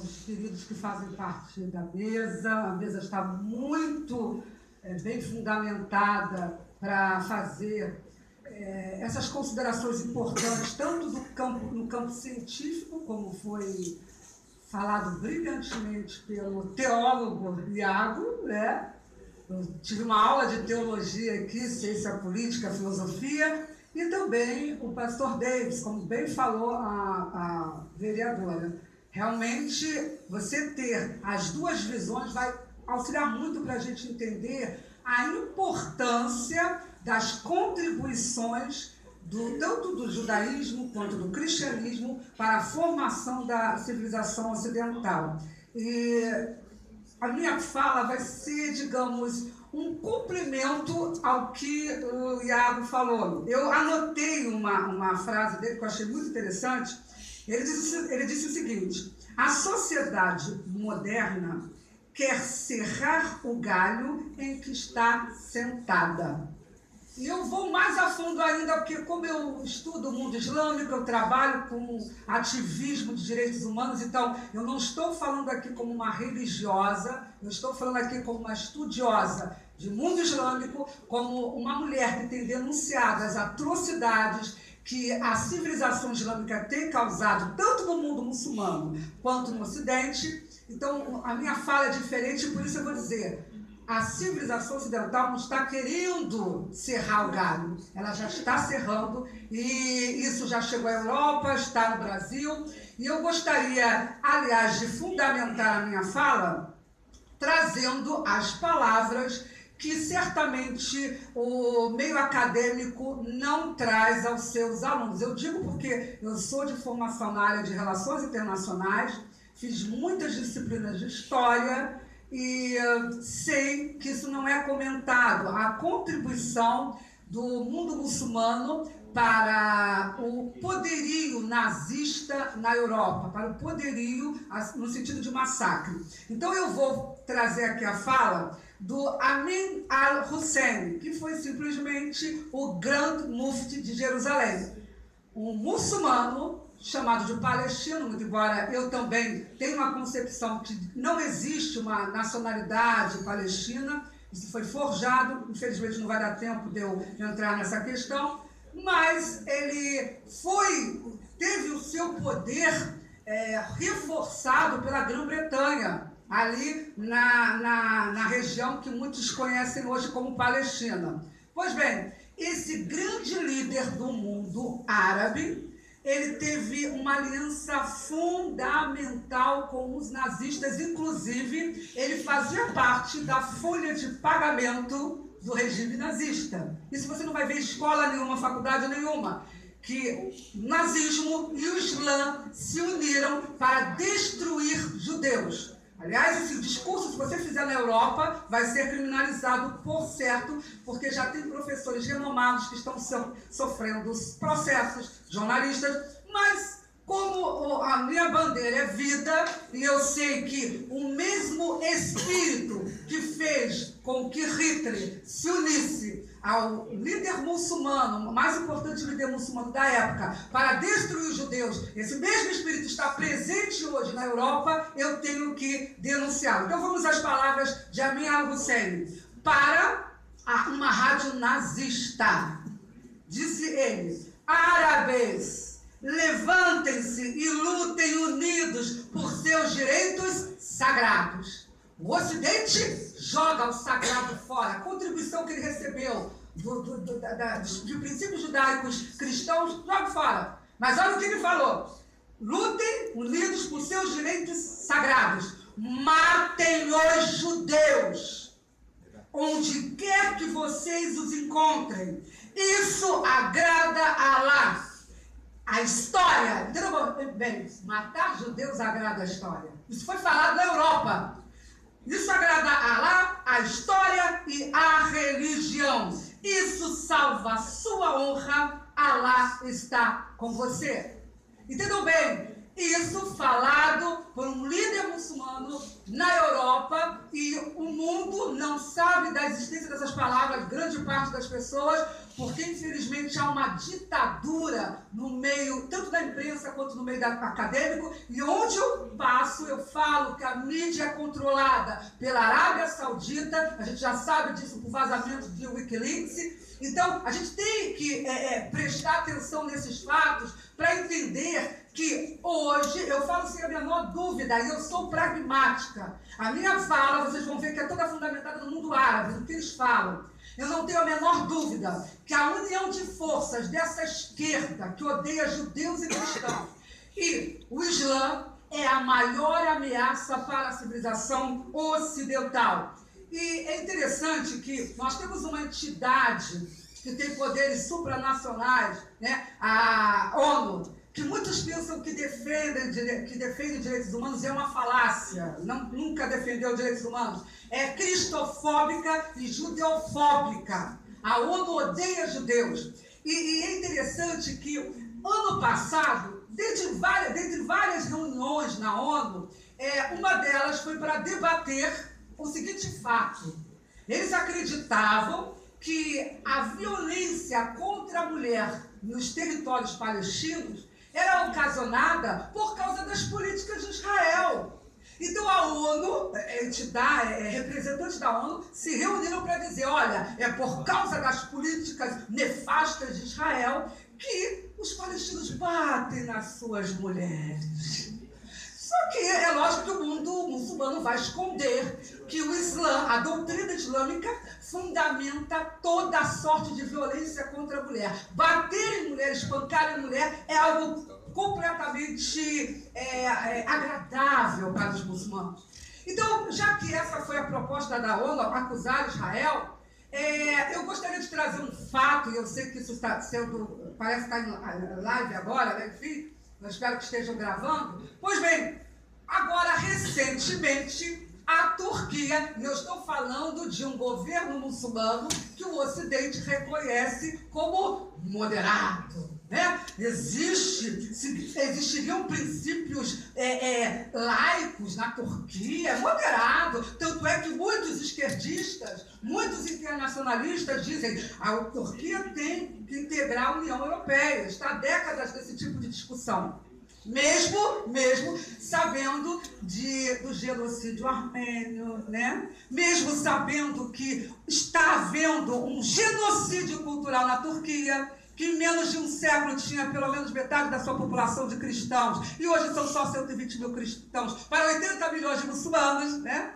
aos queridos que fazem parte da mesa. A mesa está muito bem fundamentada para fazer essas considerações importantes, tanto no campo científico, como foi falado brilhantemente pelo teólogo Iago, né? Eu tive uma aula de teologia aqui, ciência política, filosofia, e também o pastor Davis, como bem falou a vereadora. Realmente, você ter as duas visões vai auxiliar muito para a gente entender a importância das contribuições tanto do judaísmo quanto do cristianismo para a formação da civilização ocidental. E a minha fala vai ser, digamos, um complemento ao que o Iago falou. Eu anotei uma frase dele que eu achei muito interessante. Ele disse o seguinte: a sociedade moderna quer serrar o galho em que está sentada. E eu vou mais a fundo ainda, porque como eu estudo o mundo islâmico, eu trabalho com ativismo de direitos humanos, então eu não estou falando aqui como uma religiosa, eu estou falando aqui como uma estudiosa de mundo islâmico, como uma mulher que tem denunciado as atrocidades que a civilização islâmica tem causado, tanto no mundo muçulmano quanto no Ocidente. Então a minha fala é diferente, por isso eu vou dizer: a civilização ocidental não está querendo serrar o galho, ela já está serrando, e isso já chegou à Europa, está no Brasil. E eu gostaria, aliás, de fundamentar a minha fala trazendo as palavras que certamente o meio acadêmico não traz aos seus alunos. Eu digo porque eu sou de formação na área de relações internacionais, fiz muitas disciplinas de história, e sei que isso não é comentado. A contribuição do mundo muçulmano para o poderio nazista na Europa, para o poderio no sentido de massacre. Então eu vou trazer aqui a fala do Amin al-Hussein, que foi simplesmente o grande mufti de Jerusalém, um muçulmano chamado de palestino, muito embora eu também tenha uma concepção que não existe uma nacionalidade palestina, isso foi forjado, infelizmente não vai dar tempo de eu entrar nessa questão, mas ele teve o seu poder reforçado pela Grã-Bretanha, ali na região que muitos conhecem hoje como Palestina. Pois bem, esse grande líder do mundo árabe, ele teve uma aliança fundamental com os nazistas, inclusive ele fazia parte da folha de pagamento do regime nazista. Isso você não vai ver em escola nenhuma, faculdade nenhuma, que o nazismo e o Islã se uniram para destruir judeus. Aliás, esse discurso, se você fizer na Europa, vai ser criminalizado, por certo, porque já tem professores renomados que estão sofrendo processos, jornalistas, mas como a minha bandeira é vida, e eu sei que o mesmo espírito que fez com que Hitler se unisse ao líder muçulmano, o mais importante líder muçulmano da época, para destruir os judeus, esse mesmo espírito está presente hoje na Europa, eu tenho que denunciá-lo. Então vamos às palavras de Amin al-Hussein para uma rádio nazista. Disse ele: árabes, levantem-se e lutem unidos por seus direitos sagrados. O Ocidente joga o sagrado fora. A contribuição que ele recebeu de princípios judaicos cristãos, joga fora. Mas olha o que ele falou: lutem unidos por seus direitos sagrados. Matem os judeus, onde quer que vocês os encontrem. Isso agrada a Allah. A história, bem, matar judeus agrada a história. Isso foi falado na Europa. Isso agrada a Allah, a história e a religião. Isso salva a sua honra. Allah está com você. Entendeu bem? Isso falado por um líder muçulmano na Europa, e o mundo não sabe da existência dessas palavras, grande parte das pessoas, porque infelizmente há uma ditadura no meio, tanto da imprensa quanto no meio acadêmico, e onde eu passo faço? Eu falo que a mídia é controlada pela Arábia Saudita, a gente já sabe disso por vazamento de Wikileaks. Então, a gente tem que prestar atenção nesses fatos para entender que hoje, eu falo sem a menor dúvida, e eu sou pragmática. A minha fala, vocês vão ver que é toda fundamentada no mundo árabe, no que eles falam. Eu não tenho a menor dúvida que a união de forças dessa esquerda que odeia judeus e cristãos e o Islã é a maior ameaça para a civilização ocidental. E é interessante que nós temos uma entidade que tem poderes supranacionais, né? A ONU, que muitos pensam que defende direitos humanos, é uma falácia, nunca defendeu direitos humanos. É cristofóbica e judeofóbica. A ONU odeia judeus. E é interessante que, ano passado, dentre várias reuniões na ONU, uma delas foi para debater o seguinte fato. Eles acreditavam que a violência contra a mulher nos territórios palestinos era ocasionada por causa das políticas de Israel. Então a ONU, representantes da ONU, se reuniram para dizer, olha, é por causa das políticas nefastas de Israel que os palestinos batem nas suas mulheres. Só que é lógico que o mundo muçulmano vai esconder que o Islã, a doutrina islâmica, fundamenta toda a sorte de violência contra a mulher. Bater em mulher, espancar em mulher é algo completamente agradável para os muçulmanos. Então, já que essa foi a proposta da ONU, acusar Israel, eu gostaria de trazer um fato, e eu sei que isso está sendo, parece estar em live agora, né? Enfim, eu espero que estejam gravando. Pois bem, agora, recentemente, a Turquia, e eu estou falando de um governo muçulmano que o Ocidente reconhece como moderado, né? Existiriam princípios laicos na Turquia, moderado. Tanto é que muitos esquerdistas, muitos internacionalistas dizem que a Turquia tem que integrar a União Europeia. Está há décadas desse tipo de discussão. Mesmo sabendo do genocídio armênio, né? Mesmo sabendo que está havendo um genocídio cultural na Turquia, que em menos de um século tinha pelo menos metade da sua população de cristãos, e hoje são só 120 mil cristãos para 80 milhões de muçulmanos, né?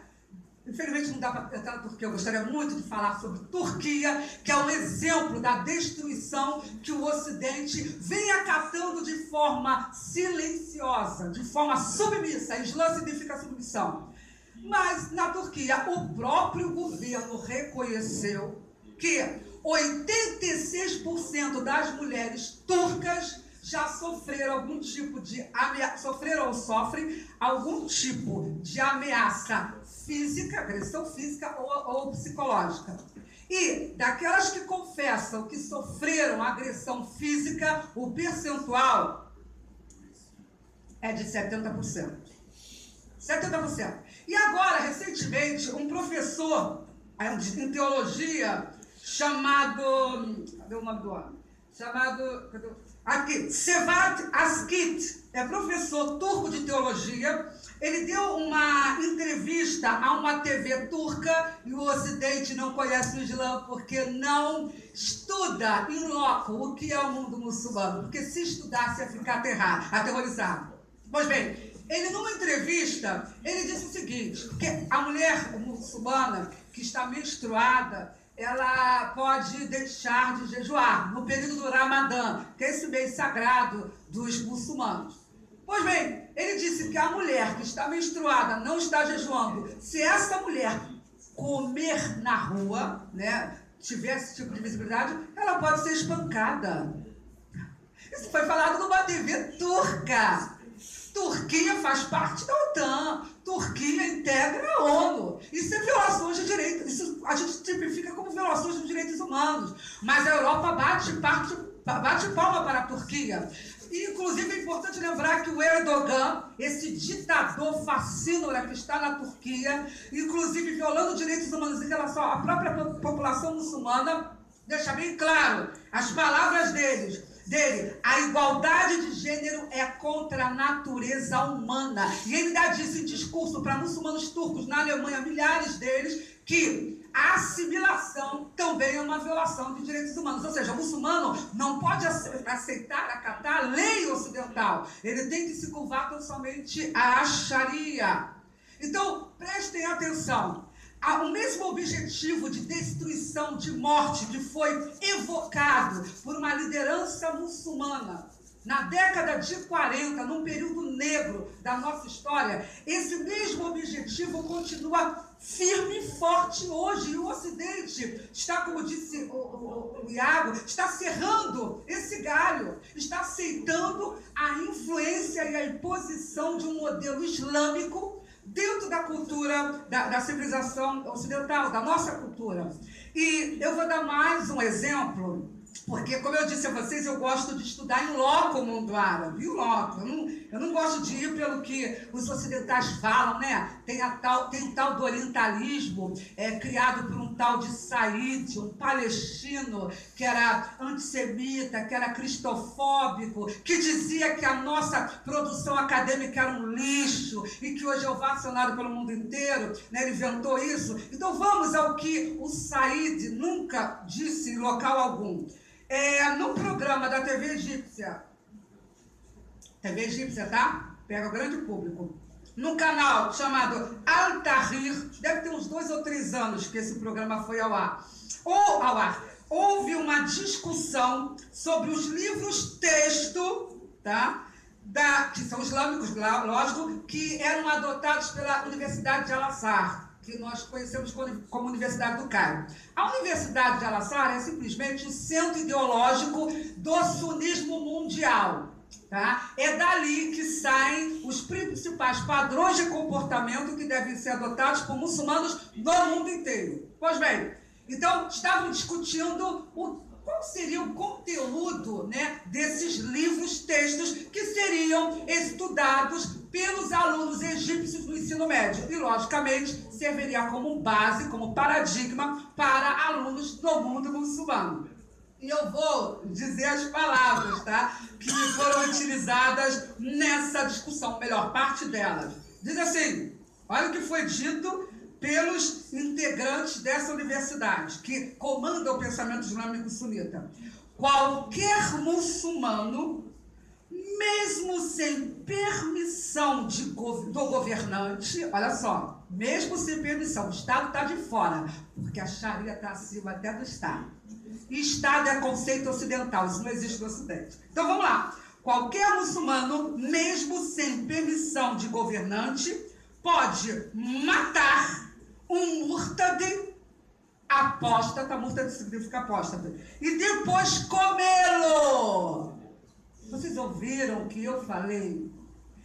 Infelizmente não dá para entrar na Turquia, eu gostaria muito de falar sobre Turquia, que é um exemplo da destruição que o Ocidente vem acatando de forma silenciosa, de forma submissa. Islã significa submissão. Mas na Turquia, o próprio governo reconheceu que 86% das mulheres turcas já sofreram algum tipo de sofreram ou sofrem algum tipo de ameaça física, agressão física ou psicológica. E daquelas que confessam que sofreram agressão física, o percentual é de 70%. 70%. E agora, recentemente, um professor em teologia chamado... Cadê o nome do homem? Aqui, Sevat Askit, é professor turco de teologia. Ele deu uma entrevista a uma TV turca e o Ocidente não conhece o Islã porque não estuda in loco o que é o mundo muçulmano. Porque se estudasse ia ficar aterrorizado. Pois bem, ele numa entrevista, ele disse o seguinte, que a mulher muçulmana que está menstruada, ela pode deixar de jejuar no período do Ramadã, que é esse mês sagrado dos muçulmanos. Pois bem, ele disse que a mulher que está menstruada, não está jejuando, se essa mulher comer na rua, né, tiver esse tipo de visibilidade, ela pode ser espancada. Isso foi falado numa TV turca. Turquia faz parte da OTAN, Turquia integra a ONU. Isso é violações de direitos, isso a gente tipifica como violações dos direitos humanos. Mas a Europa bate palma para a Turquia. E, inclusive, é importante lembrar que o Erdogan, esse ditador fascínora que está na Turquia, inclusive violando direitos humanos em relação à própria população muçulmana, deixa bem claro as palavras deles. dele, a igualdade de gênero é contra a natureza humana. E ele dá esse discurso para muçulmanos turcos na Alemanha, milhares deles, que a assimilação também é uma violação de direitos humanos. Ou seja, o muçulmano não pode aceitar, acatar a lei ocidental. Ele tem que se curvar tão somente à Sharia. Então, prestem atenção. O mesmo objetivo de destruição, de morte, que foi evocado por uma liderança muçulmana na década de 40, num período negro da nossa história, esse mesmo objetivo continua firme e forte hoje. E o Ocidente está, como disse o Iago, está cerrando esse galho, está aceitando a influência e a imposição de um modelo islâmico dentro da cultura, da civilização ocidental, da nossa cultura. E eu vou dar mais um exemplo, porque, como eu disse a vocês, eu gosto de estudar em loco o mundo árabe, em loco. Eu não gosto de ir pelo que os ocidentais falam, né? Tem um tal do orientalismo, criado por um tal de Said, um palestino, que era antissemita, que era cristofóbico, que dizia que a nossa produção acadêmica era um lixo e que hoje é ovacionado pelo mundo inteiro, né? Ele inventou isso. Então vamos ao que o Said nunca disse em local algum. No programa da TV egípcia, tá? Pega o grande público. No canal chamado Al Tahrir, deve ter uns 2 ou 3 anos que esse programa foi ao ar. Houve uma discussão sobre os livros-texto, tá? Que são islâmicos, lógico, que eram adotados pela Universidade de Al-Azhar, que nós conhecemos como Universidade do Cairo. A Universidade de Al-Azhar é simplesmente o centro ideológico do sunismo mundial. Tá? É dali que saem os principais padrões de comportamento que devem ser adotados por muçulmanos no mundo inteiro. Pois bem, então estavam discutindo qual seria o conteúdo, né, desses livros, textos que seriam estudados pelos alunos egípcios no ensino médio. E, logicamente, serviria como base, como paradigma para alunos do mundo muçulmano. E eu vou dizer as palavras, tá, que foram utilizadas nessa discussão, melhor, parte delas. Diz assim, olha o que foi dito pelos integrantes dessa universidade, que comanda o pensamento islâmico sunita. Qualquer muçulmano, mesmo sem permissão do governante, olha só, mesmo sem permissão, o Estado está de fora, porque a Sharia está acima até do Estado. E Estado é conceito ocidental, isso não existe no Ocidente. Então vamos lá. Qualquer muçulmano, mesmo sem permissão de governante, pode matar um murtade, apóstata, murtade significa apóstata, e depois comê-lo. Vocês ouviram o que eu falei?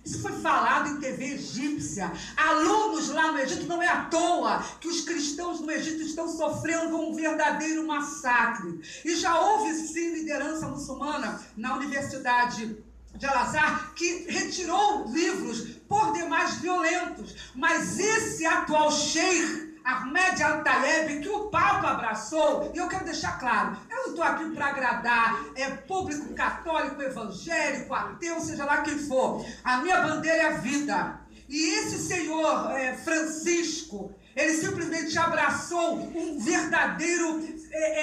Isso foi falado em TV egípcia. Alunos lá no Egito, não é à toa que os cristãos no Egito estão sofrendo um verdadeiro massacre. E já houve, sim, liderança muçulmana na Universidade de Al-Azhar que retirou livros por demais violentos. Mas esse atual sheikh, Ahmed Al-Tayeb, que o Papa abraçou, e eu quero deixar claro, eu não estou aqui para agradar público católico, evangélico, ateu, seja lá quem for. A minha bandeira é a vida. E esse senhor Francisco, ele simplesmente abraçou um verdadeiro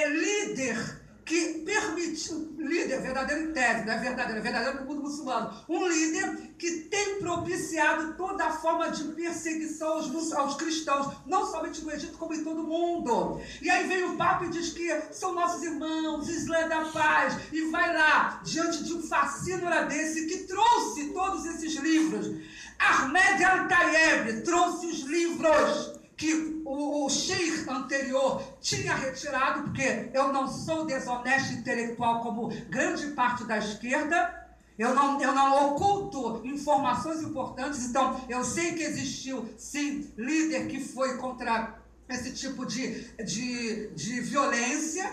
líder que permitiu, líder verdadeiro em tese, não é verdadeiro, é verdadeiro no mundo muçulmano, um líder que tem propiciado toda a forma de perseguição aos cristãos, não somente no Egito, como em todo o mundo. E aí vem o Papa e diz que são nossos irmãos, Islã é da paz, e vai lá, diante de um fascínora desse, que trouxe todos esses livros. Ahmed Al-Tayeb trouxe os livros que o sheikh anterior tinha retirado, porque eu não sou desonesto intelectual como grande parte da esquerda, eu não oculto informações importantes, então eu sei que existiu, sim, líder que foi contra esse tipo de violência,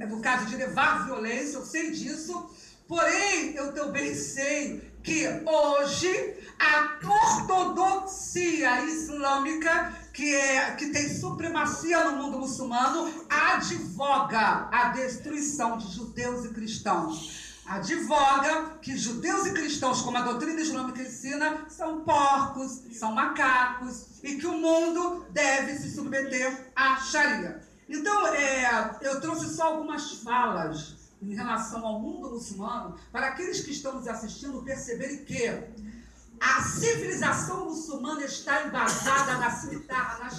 no caso de levar violência, eu sei disso, porém eu também sei que hoje a ortodoxia islâmica, que tem supremacia no mundo muçulmano, advoga a destruição de judeus e cristãos. Advoga que judeus e cristãos, como a doutrina islâmica ensina, são porcos, são macacos, e que o mundo deve se submeter à Sharia. Então, eu trouxe só algumas falas em relação ao mundo muçulmano, para aqueles que estão nos assistindo perceberem que a civilização muçulmana está embasada na cimitarra,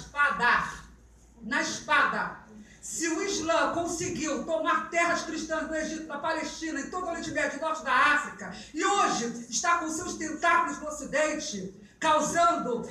na espada. Se o Islã conseguiu tomar terras cristãs no Egito, na Palestina, em todo o Oriente Médio e Norte da África, e hoje está com seus tentáculos no Ocidente, causando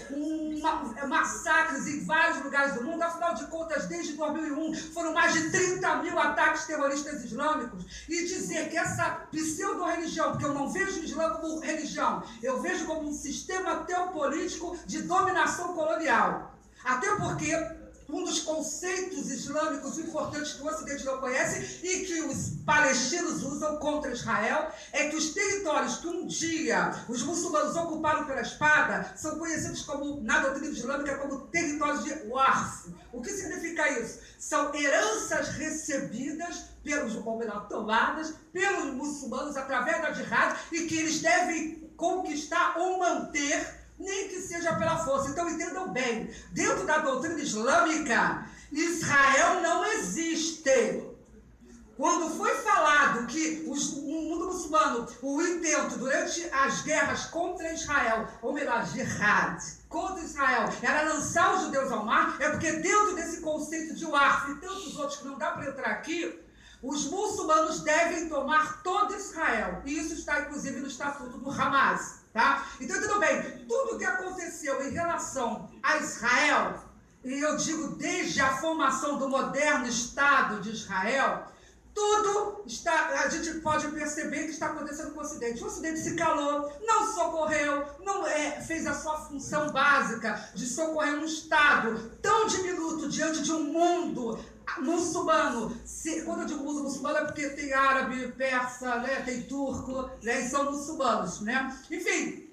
massacres em vários lugares do mundo. Afinal de contas, desde 2001, foram mais de 30 mil ataques terroristas islâmicos. E dizer que essa pseudo-religião, porque eu não vejo o Islã como religião, eu vejo como um sistema teopolítico de dominação colonial. Até porque um dos conceitos islâmicos importantes que o Ocidente não conhece e que os palestinos usam contra Israel é que os territórios que um dia os muçulmanos ocuparam pela espada são conhecidos como, na doutrina islâmica, como territórios de Waqf. O que significa isso? São heranças recebidas ou melhor, tomadas pelos muçulmanos através da jihad e que eles devem conquistar ou manter, nem que seja pela força. Então entendam bem, dentro da doutrina islâmica, Israel não existe. Quando foi falado que o mundo muçulmano, o intento durante as guerras contra Israel, ou melhor, jihad, contra Israel, era lançar os judeus ao mar, é porque dentro desse conceito de Waqf e tantos outros que não dá para entrar aqui, os muçulmanos devem tomar todo Israel. E isso está inclusive no estatuto do Hamas. Tá? Então, tudo bem, tudo que aconteceu em relação a Israel, e eu digo desde a formação do moderno Estado de Israel, tudo está, a gente pode perceber que está acontecendo com o Ocidente. O Ocidente se calou, não socorreu, não fez a sua função básica de socorrer um Estado tão diminuto diante de um mundo muçulmano. Quando eu digo mundo muçulmano é porque tem árabe, persa, né, tem turco, né, e são muçulmanos, né? Enfim,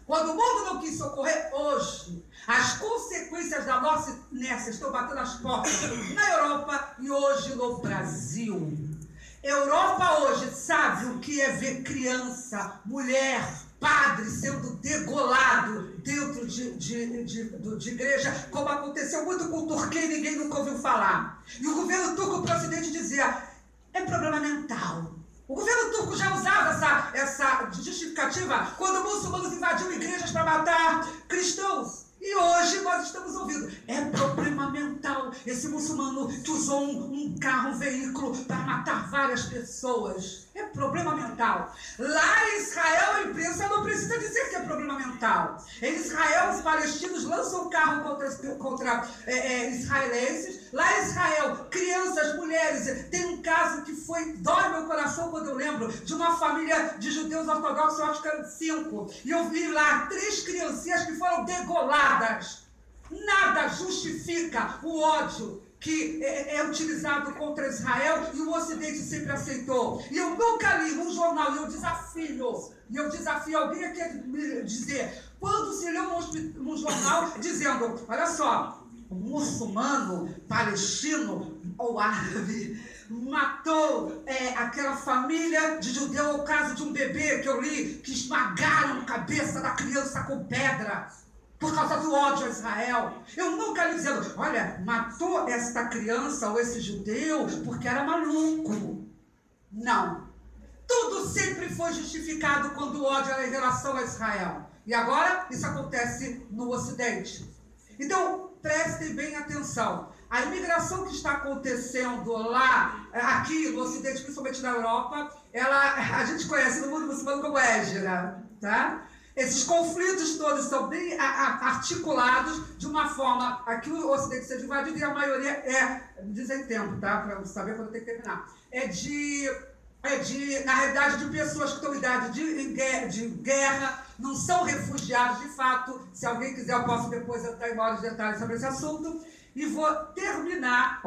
quando o mundo não quis socorrer, hoje, as consequências da nossa inércia estão batendo as portas na Europa e hoje no Brasil. Europa hoje sabe o que é ver criança, mulher, padre sendo degolado dentro de igreja, como aconteceu muito com Turquia e ninguém nunca ouviu falar. E o governo turco para o Ocidente dizia, é problema mental. O governo turco já usava essa justificativa quando muçulmanos invadiam igrejas para matar cristãos. E hoje nós estamos ouvindo, é problema mental, esse muçulmano que usou um carro, um veículo para matar várias pessoas. É problema mental. Lá em Israel, a imprensa não precisa dizer que é problema mental. Em Israel, os palestinos lançam carro contra israelenses. Lá em Israel, crianças, mulheres. Tem um caso que dói meu coração quando eu lembro, de uma família de judeus ortodoxos, eu acho que eram 5. E eu vi lá 3 criancinhas que foram degoladas. Nada justifica o ódio que é utilizado contra Israel e o Ocidente sempre aceitou. E eu nunca li num jornal, e eu desafio alguém aqui a me dizer, quando se leu num jornal dizendo, olha só, o muçulmano, palestino ou árabe matou aquela família de judeu, o caso de um bebê que eu li, que esmagaram a cabeça da criança com pedra, por causa do ódio a Israel. Eu nunca li dizendo, olha, matou esta criança ou esse judeu porque era maluco. Não. Tudo sempre foi justificado quando o ódio era em relação a Israel. E agora isso acontece no Ocidente. Então, prestem bem atenção. A imigração que está acontecendo lá, aqui no Ocidente, principalmente na Europa, a gente conhece no mundo muçulmano como hégira, tá? Esses conflitos todos são bem articulados de uma forma, aqui o Ocidente seja invadido e a maioria dizem tempo, tá? Para saber quando tem que terminar. Na realidade, de pessoas que estão em idade de guerra, não são refugiados de fato. Se alguém quiser, eu posso depois entrar em maiores detalhes sobre esse assunto. E vou terminar,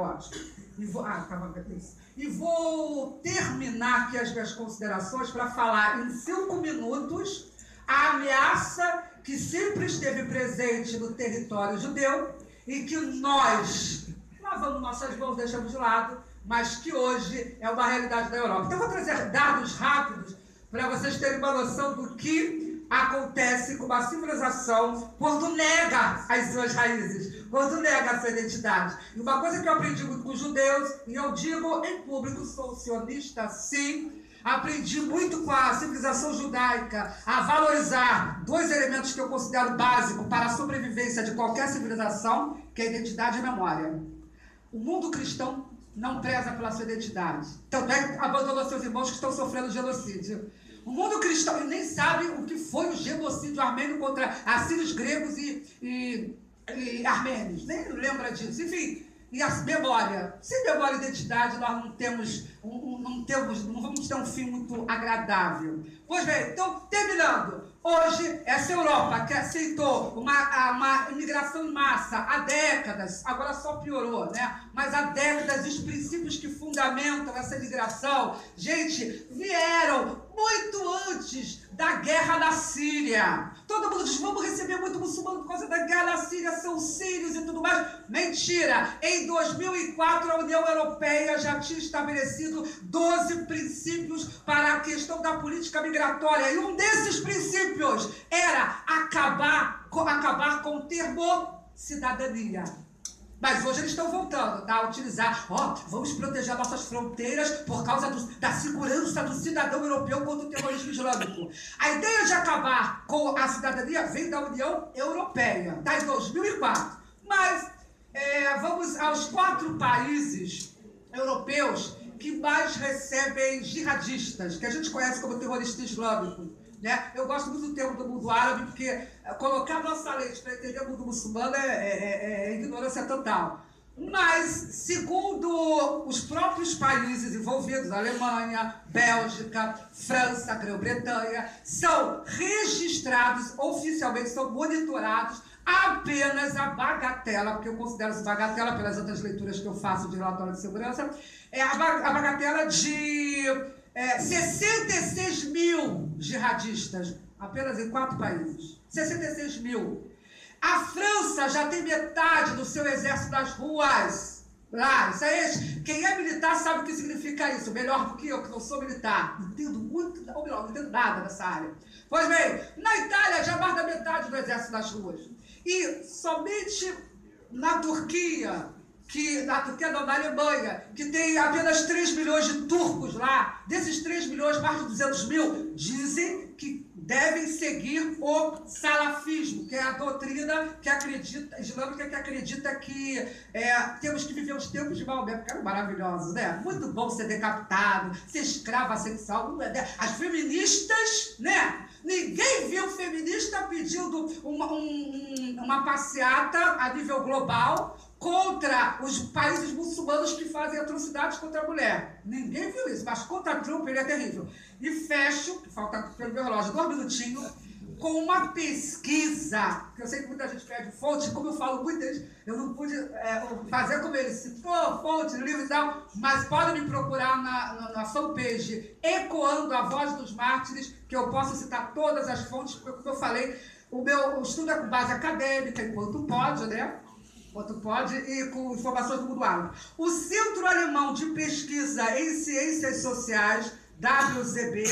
vou terminar aqui as minhas considerações para falar em 5 minutos a ameaça que sempre esteve presente no território judeu e que nós lavamos nossas mãos, deixamos de lado, mas que hoje é uma realidade da Europa. Então, eu vou trazer dados rápidos para vocês terem uma noção do que acontece com uma civilização quando nega as suas raízes, quando nega a sua identidade. E uma coisa que eu aprendi muito com os judeus, e eu digo em público, sou sionista sim, aprendi muito com a civilização judaica a valorizar dois elementos que eu considero básicos para a sobrevivência de qualquer civilização, que é a identidade e a memória. O mundo cristão não preza pela sua identidade. Tanto é que abandonou seus irmãos que estão sofrendo genocídio. O mundo cristão nem sabe o que foi o genocídio armênio contra assírios, gregos e armênios. Nem lembra disso. Enfim, e a memória. Sem memória e identidade, nós não vamos ter um fim muito agradável. Pois bem, então, terminando. Hoje, essa Europa que aceitou uma imigração em massa há décadas, agora só piorou, né? Mas há décadas, os princípios que fundamentam essa imigração, gente, vieram muito antes da guerra da Síria. Todo mundo diz, vamos receber muito muçulmano por causa da guerra da Síria, são sírios e tudo mais. Mentira! Em 2004, a União Europeia já tinha estabelecido 12 princípios para a questão da política migratória. E um desses princípios era acabar com o termo cidadania. Mas hoje eles estão voltando a utilizar, vamos proteger nossas fronteiras por causa da segurança do cidadão europeu contra o terrorismo islâmico. A ideia de acabar com a cidadania vem da União Europeia, tá? Em 2004. Mas vamos aos 4 países europeus que mais recebem jihadistas, que a gente conhece como terrorista islâmico. Né? Eu gosto muito do termo do mundo árabe, porque colocar nossa lente para entender o mundo muçulmano é ignorância total. Mas, segundo os próprios países envolvidos, Alemanha, Bélgica, França, Grã-Bretanha, são registrados, oficialmente são monitorados apenas a bagatela, porque eu considero essa bagatela, pelas outras leituras que eu faço de relatório de segurança, é a bagatela de 66 mil jihadistas, apenas em 4 países. 66 mil. A França já tem metade do seu exército nas ruas. Lá, isso aí, quem é militar sabe o que significa isso, melhor do que eu, que não sou militar. Não entendo muito, ou melhor, não entendo nada dessa área. Pois bem, na Itália já mais da metade do exército nas ruas. E somente na Turquia, não, na Alemanha, que tem apenas 3 milhões de turcos lá, desses 3 milhões, mais de 200 mil, dizem que devem seguir o salafismo, que é a doutrina que acredita, islâmica, que acredita que temos que viver os tempos de Maomé, porque eram maravilhosos, né? Muito bom ser decapitado, ser escrava sexual, né? As feministas, né? Ninguém viu feminista pedindo uma passeata a nível global contra os países muçulmanos que fazem atrocidades contra a mulher. Ninguém viu isso, mas contra Trump ele é terrível. E fecho, que falta pelo meu relógio 2 minutinhos, com uma pesquisa, que eu sei que muita gente pede fonte, como eu falo muito deles, eu não pude fazer como ele citou, fonte, livro e tal, mas podem me procurar na fanpage Ecoando a Voz dos Mártires, que eu posso citar todas as fontes, porque como eu falei, o meu estudo é com base acadêmica, enquanto pode, né? E com informações do mundo árabe. O Centro Alemão de Pesquisa em Ciências Sociais, WZB,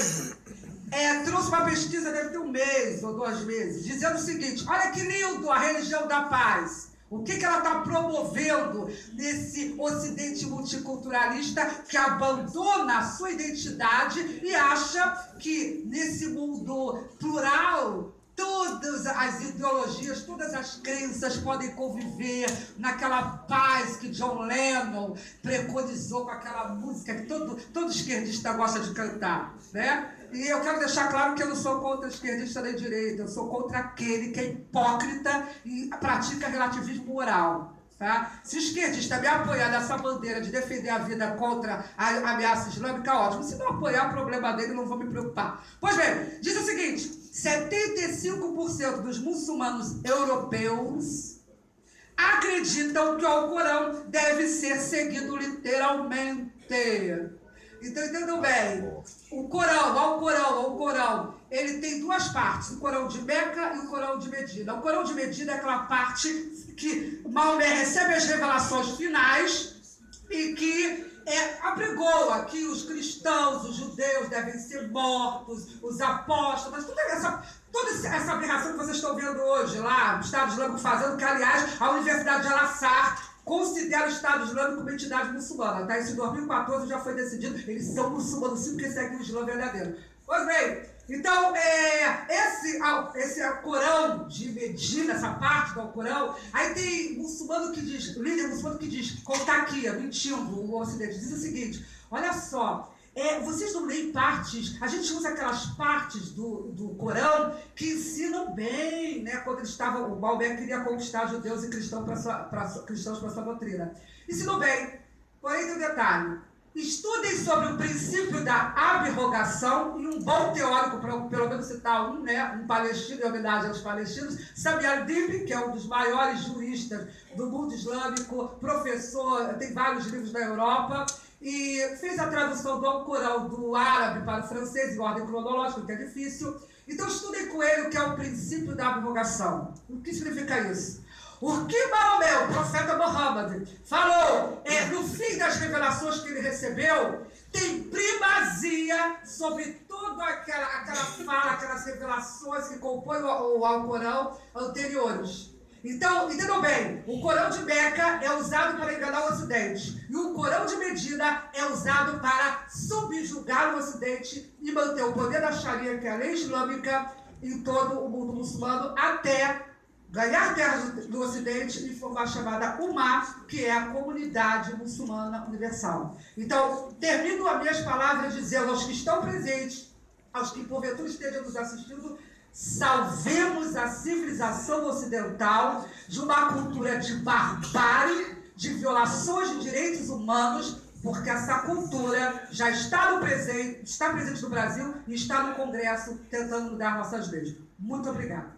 trouxe uma pesquisa, deve ter 1 mês ou 2 meses, dizendo o seguinte: olha que lindo a religião da paz. O que ela está promovendo nesse ocidente multiculturalista que abandona a sua identidade e acha que nesse mundo plural todas as ideologias, todas as crenças podem conviver naquela paz que John Lennon preconizou com aquela música que todo esquerdista gosta de cantar, né? E eu quero deixar claro que eu não sou contra esquerdista nem direita, eu sou contra aquele que é hipócrita e pratica relativismo moral. Tá? Se o esquerdista me apoiar nessa bandeira de defender a vida contra a ameaça islâmica, ótimo. Se não apoiar, o problema dele, não vou me preocupar. Pois bem, diz o seguinte: 75% dos muçulmanos europeus acreditam que o Alcorão deve ser seguido literalmente. Então, entendam bem, o Alcorão, ele tem duas partes, o Corão de Meca e o Corão de Medina. O Corão de Medina é aquela parte que Maomé recebe as revelações finais e que apregoa que os cristãos, os judeus devem ser mortos, os apóstolos, toda essa aberração que vocês estão vendo hoje lá, o Estado Islâmico fazendo, que, aliás, a Universidade de Al-Azhar considera o Estado Islâmico uma entidade muçulmana, tá? Isso em 2014 já foi decidido, eles são muçulmanos sim, porque seguem o Islã verdadeiro. Pois bem, então, esse Corão de Medina, essa parte do Corão, aí tem muçulmano que diz, líder muçulmano que diz, como está aqui, mentindo, o Ocidente, diz o seguinte, olha só, vocês não leem partes, a gente usa aquelas partes do Corão que ensinam bem, né, quando o Maomé queria conquistar judeus e cristãos para sua doutrina. Ensinou bem, porém tem um detalhe. Estudem sobre o princípio da abrogação, e um bom teórico, para pelo menos citar um palestino, em homenagem aos palestinos, Sami al-Dibri, que é um dos maiores juristas do mundo islâmico, professor, tem vários livros na Europa, e fez a tradução do Alcorão do árabe para o francês, em ordem cronológica, que é difícil. Então estudem com ele o que é o princípio da abrogação. O que significa isso? O que Maomé, o profeta Muhammad, falou no fim das revelações que ele recebeu, tem primazia sobre toda aquela fala, aquelas revelações que compõem o Alcorão anteriores. Então, entendam bem, o Corão de Meca é usado para enganar o Ocidente, e o Corão de Medina é usado para subjugar o Ocidente e manter o poder da Sharia, que é a lei islâmica, em todo o mundo muçulmano, até ganhar terras do Ocidente e formar a chamada Ummah, que é a comunidade muçulmana universal. Então, termino as minhas palavras dizendo aos que estão presentes, aos que porventura estejam nos assistindo, salvemos a civilização ocidental de uma cultura de barbárie, de violações de direitos humanos, porque essa cultura já está presente no Brasil e está no Congresso tentando mudar nossas leis. Muito obrigada.